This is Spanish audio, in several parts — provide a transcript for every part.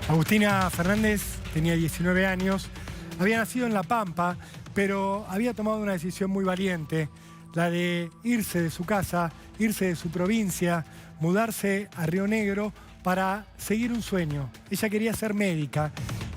Agustina Fernández tenía 19 años, había nacido en La Pampa, pero había tomado una decisión muy valiente, la de irse de su casa, irse de su provincia, mudarse a Río Negro para seguir un sueño. Ella quería ser médica,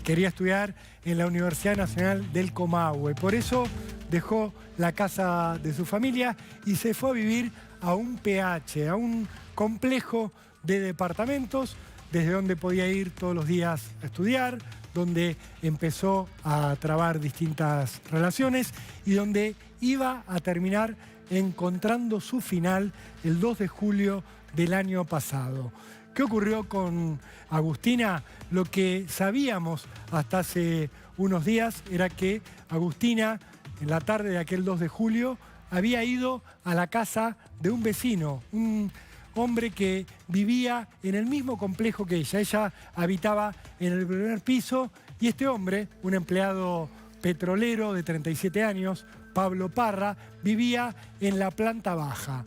quería estudiar en la Universidad Nacional del Comahue. Por eso dejó la casa de su familia y se fue a vivir a un PH, a un complejo de departamentos, desde donde podía ir todos los días a estudiar, donde empezó a trabar distintas relaciones y donde iba a terminar encontrando su final el 2 de julio del año pasado. ¿Qué ocurrió con Agustina? Lo que sabíamos hasta hace unos días era que Agustina, en la tarde de aquel 2 de julio, había ido a la casa de un vecino, un hombre que vivía en el mismo complejo que ella. Ella habitaba en el primer piso y este hombre, un empleado petrolero de 37 años, Pablo Parra, vivía en la planta baja.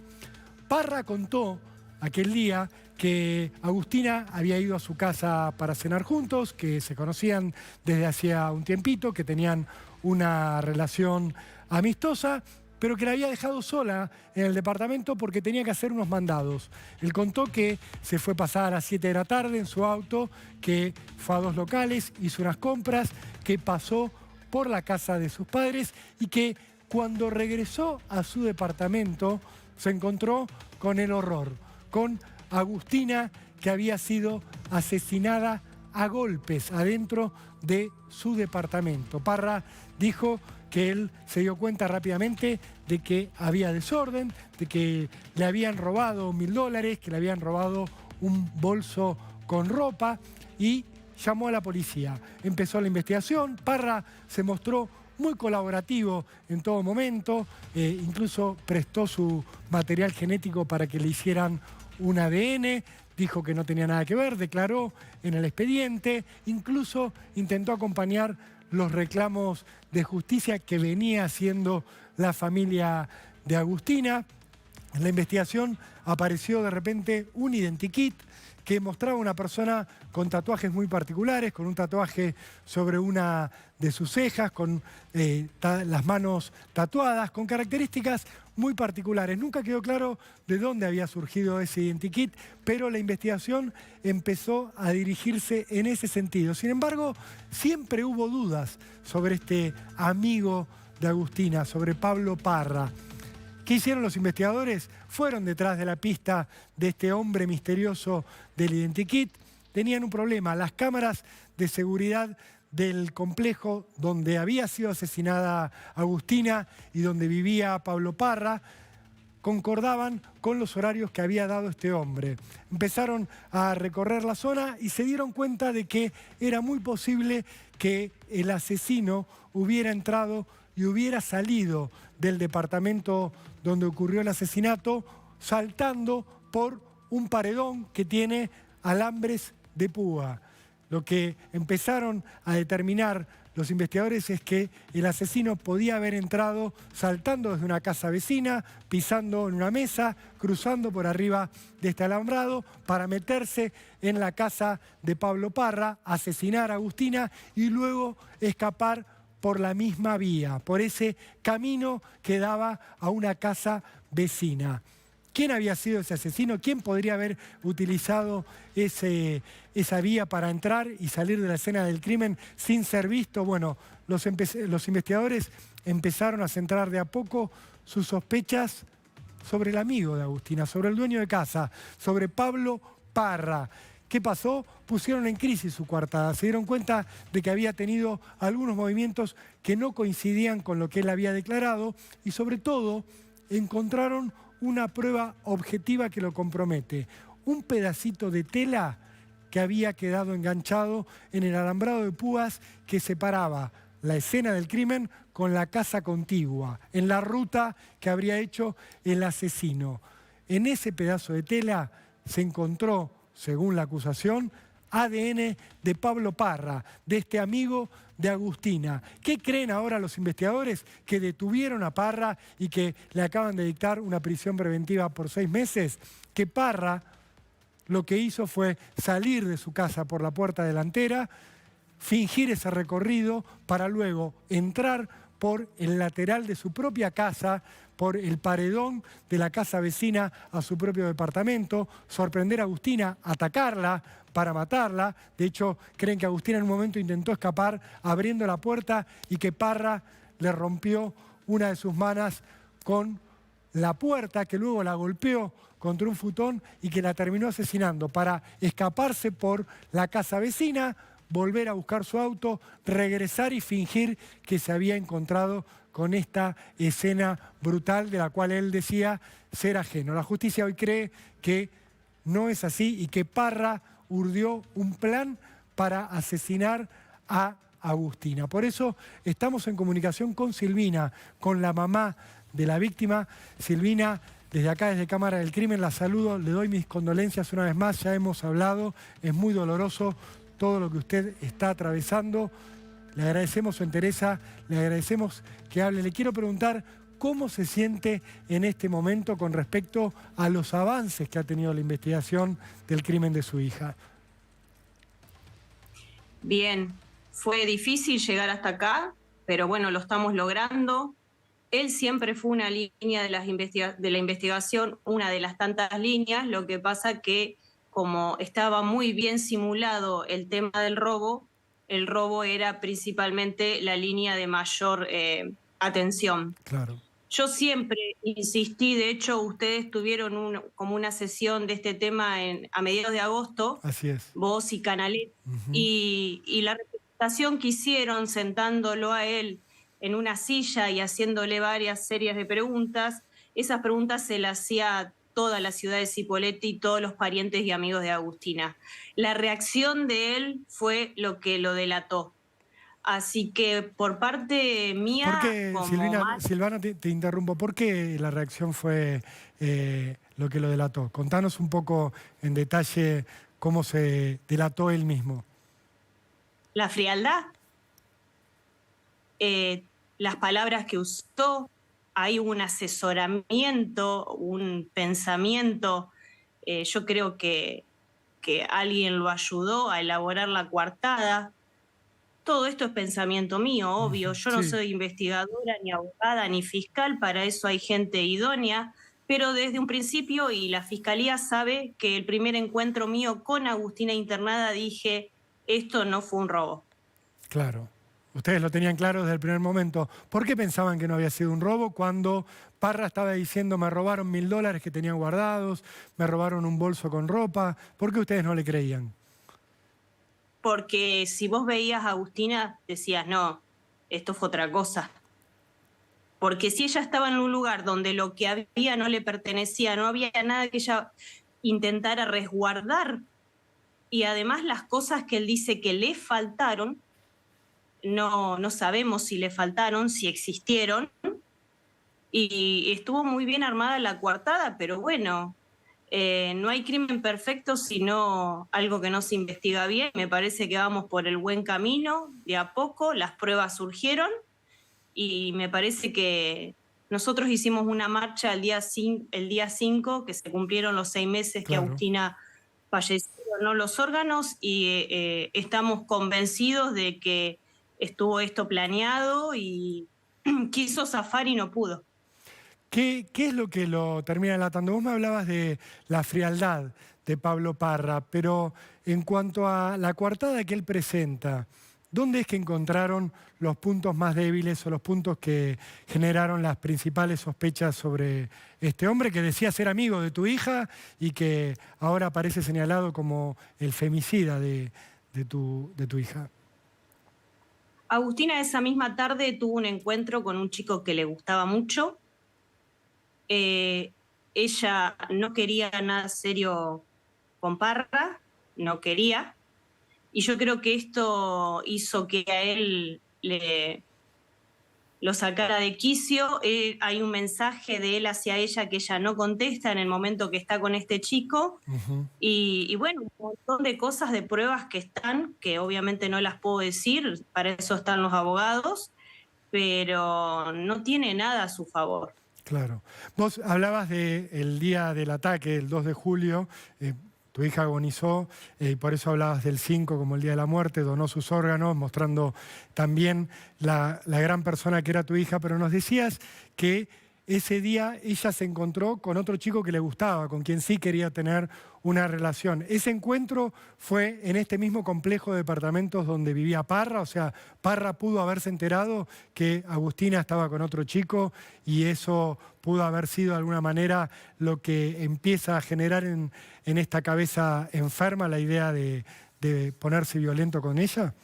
Parra contó aquel día que Agustina había ido a su casa para cenar juntos, que se conocían desde hacía un tiempito, que tenían una relación amistosa, pero que la había dejado sola en el departamento porque tenía que hacer unos mandados. Él contó que se fue pasada a las 7 de la tarde en su auto, que fue a 2 locales, hizo unas compras, que pasó por la casa de sus padres y que cuando regresó a su departamento se encontró con el horror, con Agustina, que había sido asesinada a golpes adentro de su departamento. Parra dijo que él se dio cuenta rápidamente de que había desorden, de que le habían robado $1000, que le habían robado un bolso con ropa y llamó a la policía. Empezó la investigación. Parra se mostró muy colaborativo en todo momento, incluso prestó su material genético para que le hicieran un ADN, dijo que no tenía nada que ver, declaró en el expediente, incluso intentó acompañar los reclamos de justicia que venía haciendo la familia de Agustina. En la investigación apareció de repente un identikit que mostraba una persona con tatuajes muy particulares, con un tatuaje sobre una de sus cejas, con las manos tatuadas, con características muy particulares. Nunca quedó claro de dónde había surgido ese identikit, pero la investigación empezó a dirigirse en ese sentido. Sin embargo, siempre hubo dudas sobre este amigo de Agustina, sobre Pablo Parra. ¿Qué hicieron los investigadores? Fueron detrás de la pista de este hombre misterioso del identikit. Tenían un problema. Las cámaras de seguridad del complejo donde había sido asesinada Agustina y donde vivía Pablo Parra concordaban con los horarios que había dado este hombre. Empezaron a recorrer la zona y se dieron cuenta de que era muy posible que el asesino hubiera entrado y hubiera salido del departamento donde ocurrió el asesinato saltando por un paredón que tiene alambres de púa. Lo que empezaron a determinar los investigadores es que el asesino podía haber entrado saltando desde una casa vecina, pisando en una mesa, cruzando por arriba de este alambrado para meterse en la casa de Pablo Parra, asesinar a Agustina y luego escapar por la misma vía, por ese camino que daba a una casa vecina. ¿Quién había sido ese asesino? ¿Quién podría haber utilizado esa vía para entrar y salir de la escena del crimen sin ser visto? Bueno, los investigadores empezaron a centrar de a poco sus sospechas sobre el amigo de Agustina, sobre el dueño de casa, sobre Pablo Parra. ¿Qué pasó? Pusieron en crisis su coartada. Se dieron cuenta de que había tenido algunos movimientos que no coincidían con lo que él había declarado y sobre todo encontraron una prueba objetiva que lo compromete. Un pedacito de tela que había quedado enganchado en el alambrado de púas que separaba la escena del crimen con la casa contigua, en la ruta que habría hecho el asesino. En ese pedazo de tela se encontró, según la acusación, ADN de Pablo Parra, de este amigo de Agustina. ¿Qué creen ahora los investigadores? Que detuvieron a Parra y que le acaban de dictar una prisión preventiva por 6 meses. Que Parra lo que hizo fue salir de su casa por la puerta delantera, fingir ese recorrido para luego entrar por el lateral de su propia casa, por el paredón de la casa vecina a su propio departamento, sorprender a Agustina, atacarla para matarla. De hecho, creen que Agustina en un momento intentó escapar abriendo la puerta y que Parra le rompió una de sus manos con la puerta, que luego la golpeó contra un futón y que la terminó asesinando para escaparse por la casa vecina, volver a buscar su auto, regresar y fingir que se había encontrado con esta escena brutal de la cual él decía ser ajeno. La justicia hoy cree que no es así y que Parra urdió un plan para asesinar a Agustina. Por eso estamos en comunicación con Silvina, con la mamá de la víctima. Silvina, desde acá, desde Cámara del Crimen, la saludo, le doy mis condolencias una vez más, ya hemos hablado, es muy doloroso todo lo que usted está atravesando. Le agradecemos su entereza, le agradecemos que hable. Le quiero preguntar cómo se siente en este momento con respecto a los avances que ha tenido la investigación del crimen de su hija. Bien, fue difícil llegar hasta acá, pero bueno, lo estamos logrando. Él siempre fue una línea de la investigación, una de las tantas líneas. Lo que pasa que como estaba muy bien simulado el tema del robo, el robo era principalmente la línea de mayor atención. Claro. Yo siempre insistí, de hecho ustedes tuvieron como una sesión de este tema a mediados de agosto, Así es. vos y Canalet, y la representación que hicieron sentándolo a él en una silla y haciéndole varias series de preguntas, esas preguntas se las hacía toda la ciudad de Cipolletti y todos los parientes y amigos de Agustina. La reacción de él fue lo que lo delató. Así que por parte mía... ¿Por qué, Silvana, te interrumpo, por qué la reacción fue lo que lo delató? Contanos un poco en detalle cómo se delató él mismo. La frialdad, las palabras que usó, hay un asesoramiento, un pensamiento. Yo creo que alguien lo ayudó a elaborar la coartada. Todo esto es pensamiento mío, obvio. Yo no soy investigadora, ni abogada, ni fiscal, para eso hay gente idónea, pero desde un principio, y la fiscalía sabe que el primer encuentro mío con Agustina internada dije, esto no fue un robo. Claro. Ustedes lo tenían claro desde el primer momento. ¿Por qué pensaban que no había sido un robo cuando Parra estaba diciendo me robaron $1000 que tenían guardados, me robaron un bolso con ropa? ¿Por qué ustedes no le creían? Porque si vos veías a Agustina, decías, no, esto fue otra cosa. Porque si ella estaba en un lugar donde lo que había no le pertenecía, no había nada que ella intentara resguardar, y además las cosas que él dice que le faltaron, no sabemos si le faltaron, si existieron, y estuvo muy bien armada la coartada, pero bueno, no hay crimen perfecto, sino algo que no se investiga bien. Me parece que vamos por el buen camino, de a poco, las pruebas surgieron, y me parece que nosotros hicimos una marcha el día 5, que se cumplieron los 6 meses que Agustina fallecieron los órganos, y estamos convencidos de que estuvo esto planeado y quiso zafar y no pudo. ¿Qué es lo que lo termina delatando? Vos me hablabas de la frialdad de Pablo Parra, pero en cuanto a la coartada que él presenta, ¿dónde es que encontraron los puntos más débiles o los puntos que generaron las principales sospechas sobre este hombre que decía ser amigo de tu hija y que ahora aparece señalado como el femicida de tu hija? Agustina esa misma tarde tuvo un encuentro con un chico que le gustaba mucho. Ella no quería nada serio con Parra, no quería. Y yo creo que esto hizo que a él lo sacara de quicio. Hay un mensaje de él hacia ella que ella no contesta en el momento que está con este chico. Y bueno, un montón de cosas, de pruebas que están, que obviamente no las puedo decir, para eso están los abogados, pero no tiene nada a su favor. Claro. Vos hablabas del día del ataque, el 2 de julio, tu hija agonizó, y por eso hablabas del 5 como el día de la muerte, donó sus órganos, mostrando también la gran persona que era tu hija, pero nos decías que ese día ella se encontró con otro chico que le gustaba, con quien sí quería tener una relación. Ese encuentro fue en este mismo complejo de departamentos donde vivía Parra, o sea, Parra pudo haberse enterado que Agustina estaba con otro chico y eso pudo haber sido de alguna manera lo que empieza a generar en esta cabeza enferma la idea de ponerse violento con ella.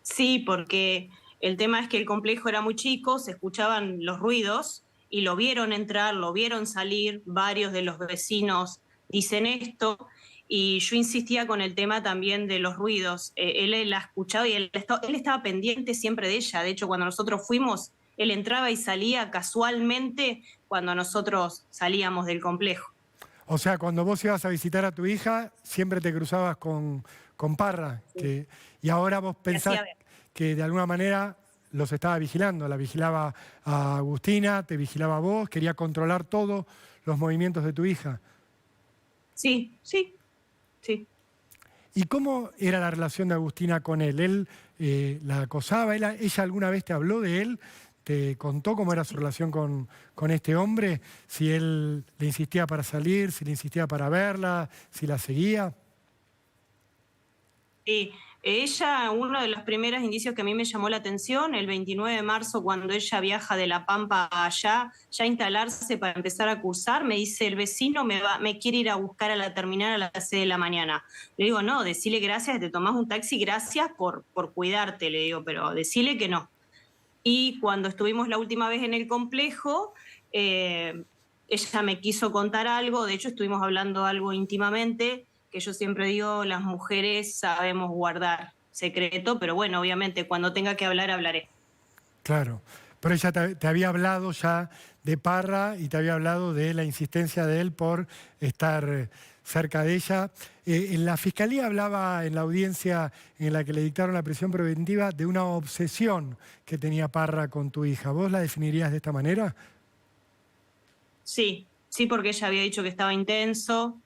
Sí, porque el tema es que el complejo era muy chico, se escuchaban los ruidos y lo vieron entrar, lo vieron salir, varios de los vecinos dicen esto, y yo insistía con el tema también de los ruidos. Él la escuchaba y él estaba pendiente siempre de ella. De hecho, cuando nosotros fuimos, él entraba y salía casualmente cuando nosotros salíamos del complejo. O sea, cuando vos ibas a visitar a tu hija, siempre te cruzabas con Parra. Sí. Y ahora vos Me pensás hacía ver. que de alguna manera los estaba vigilando. La vigilaba a Agustina, te vigilaba a vos, quería controlar todos los movimientos de tu hija. Sí, sí, sí. ¿Y cómo era la relación de Agustina con él? ¿Él la acosaba? ¿Ella alguna vez te habló de él? ¿Te contó cómo era su relación con este hombre? Si él le insistía para salir, si le insistía para verla, si la seguía. Sí, ella, uno de los primeros indicios que a mí me llamó la atención, el 29 de marzo, cuando ella viaja de La Pampa allá, ya a instalarse para empezar a cursar, me dice, el vecino me quiere ir a buscar a la terminal a las 6 de la mañana. Le digo, no, decile gracias, te tomás un taxi, gracias por cuidarte, le digo, pero decile que no. Y cuando estuvimos la última vez en el complejo, ella me quiso contar algo, de hecho estuvimos hablando algo íntimamente, que yo siempre digo, las mujeres sabemos guardar secreto, pero bueno, obviamente cuando tenga que hablar, hablaré. Claro. Pero ella te había hablado ya de Parra y te había hablado de la insistencia de él por estar cerca de ella. En la fiscalía hablaba en la audiencia en la que le dictaron la prisión preventiva de una obsesión que tenía Parra con tu hija. ¿Vos la definirías de esta manera? Sí, sí, porque ella había dicho que estaba intenso.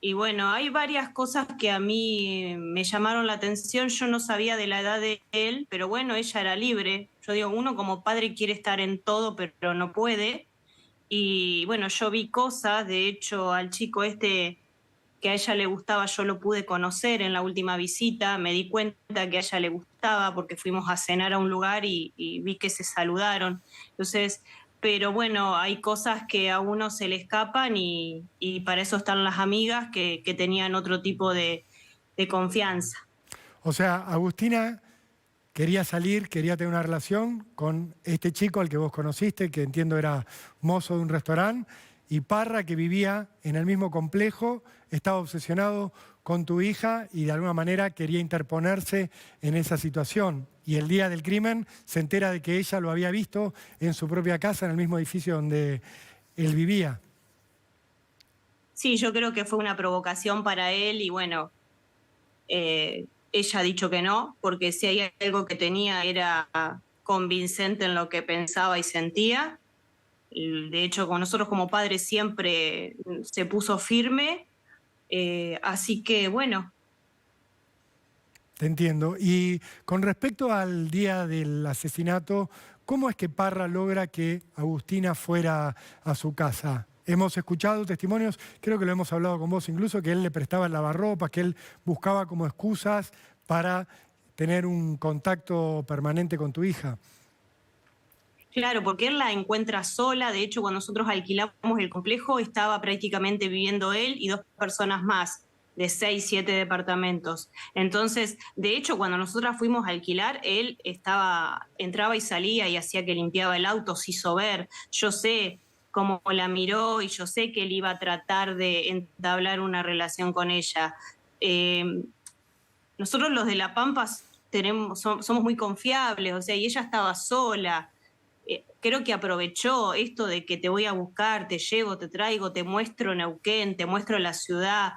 Y bueno, hay varias cosas que a mí me llamaron la atención. Yo no sabía de la edad de él, pero bueno, ella era libre. Yo digo, uno como padre quiere estar en todo, pero no puede. Y bueno, yo vi cosas, de hecho, al chico este que a ella le gustaba, yo lo pude conocer en la última visita, me di cuenta que a ella le gustaba porque fuimos a cenar a un lugar y vi que se saludaron. Entonces, pero bueno, hay cosas que a uno se le escapan y para eso están las amigas que tenían otro tipo de confianza. O sea, Agustina quería salir, quería tener una relación con este chico al que vos conociste, que entiendo era mozo de un restaurante, y Parra, que vivía en el mismo complejo, estaba obsesionado con tu hija y de alguna manera quería interponerse en esa situación. Y el día del crimen se entera de que ella lo había visto en su propia casa, en el mismo edificio donde él vivía. Sí, yo creo que fue una provocación para él y bueno, ella ha dicho que no, porque si hay algo que tenía era convincente en lo que pensaba y sentía. De hecho, con nosotros como padres siempre se puso firme, así que bueno. Te entiendo. Y con respecto al día del asesinato, ¿cómo es que Parra logra que Agustina fuera a su casa? Hemos escuchado testimonios, creo que lo hemos hablado con vos incluso, que él le prestaba el lavarropas, que él buscaba como excusas para tener un contacto permanente con tu hija. Claro, porque él la encuentra sola. De hecho, cuando nosotros alquilamos el complejo, estaba prácticamente viviendo él y dos personas más, de 6, 7 departamentos. Entonces, de hecho, cuando nosotras fuimos a alquilar, él entraba y salía y hacía que limpiaba el auto, se hizo ver. Yo sé cómo la miró y yo sé que él iba a tratar de entablar una relación con ella. Eh, Nosotros los de La Pampa somos muy confiables, o sea, y ella estaba sola. Creo que aprovechó esto de que te voy a buscar, te llevo, te traigo, te muestro Neuquén, te muestro la ciudad,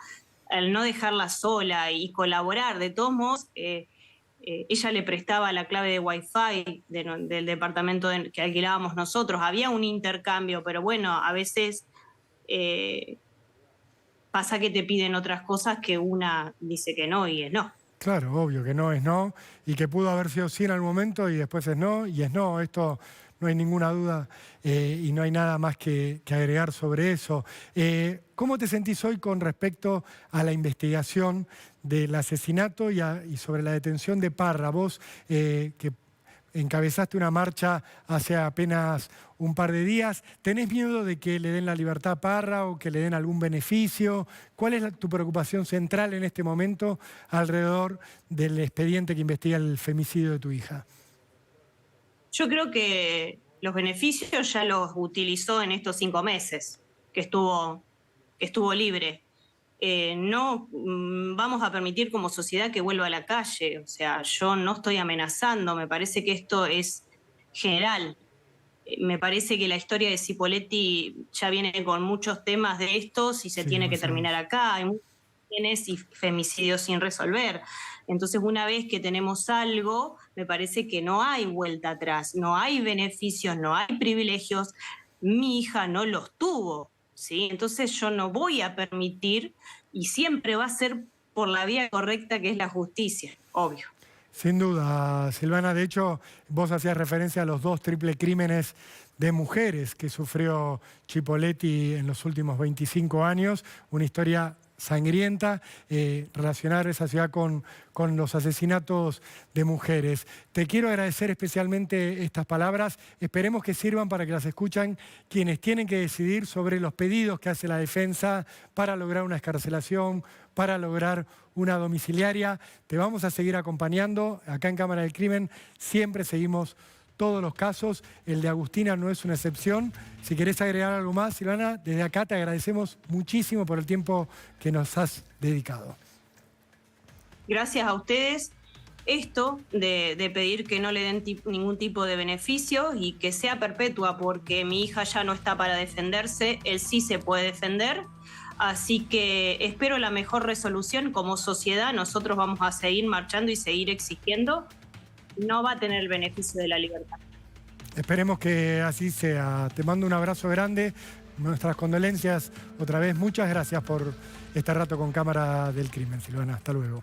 al no dejarla sola y colaborar. De todos modos, ella le prestaba la clave de Wi-Fi del departamento que alquilábamos nosotros. Había un intercambio, pero bueno, a veces Pasa que te piden otras cosas que una dice que no y es no. Claro, obvio que no es no, y que pudo haber sido sí en algún momento y después es no, y es no. Esto no hay ninguna duda y no hay nada más que agregar sobre eso. ¿Cómo te sentís hoy con respecto a la investigación del asesinato y sobre la detención de Parra? Vos, que encabezaste una marcha hace apenas un par de días, ¿tenés miedo de que le den la libertad a Parra o que le den algún beneficio? ¿Cuál es tu preocupación central en este momento alrededor del expediente que investiga el femicidio de tu hija? Yo creo que los beneficios ya los utilizó en estos 5 meses que estuvo libre. No vamos a permitir como sociedad que vuelva a la calle. O sea, yo no estoy amenazando, me parece que esto es general. Me parece que la historia de Cipolletti ya viene con muchos temas de estos y se tiene que terminar acá. Hay muchos crímenes y femicidios sin resolver. Entonces, una vez que tenemos algo, me parece que no hay vuelta atrás, no hay beneficios, no hay privilegios. Mi hija no los tuvo, ¿sí? Entonces yo no voy a permitir, y siempre va a ser por la vía correcta, que es la justicia, obvio. Sin duda, Silvana. De hecho, vos hacías referencia a los 2 triple crímenes de mujeres que sufrió Cipolletti en los últimos 25 años. Una historia sangrienta, relacionar esa ciudad con los asesinatos de mujeres. Te quiero agradecer especialmente estas palabras. Esperemos que sirvan para que las escuchen quienes tienen que decidir sobre los pedidos que hace la defensa para lograr una excarcelación, para lograr una domiciliaria. Te vamos a seguir acompañando. Acá en Cámara del Crimen siempre seguimos todos los casos. El de Agustina no es una excepción. Si querés agregar algo más, Silvana, desde acá te agradecemos muchísimo por el tiempo que nos has dedicado. Gracias a ustedes. Esto de pedir que no le den ningún tipo de beneficio y que sea perpetua, porque mi hija ya no está para defenderse, él sí se puede defender. Así que espero la mejor resolución. Como sociedad nosotros vamos a seguir marchando y seguir exigiendo. No va a tener el beneficio de la libertad. Esperemos que así sea. Te mando un abrazo grande, nuestras condolencias otra vez. Muchas gracias por este rato con Cámara del Crimen, Silvana. Hasta luego.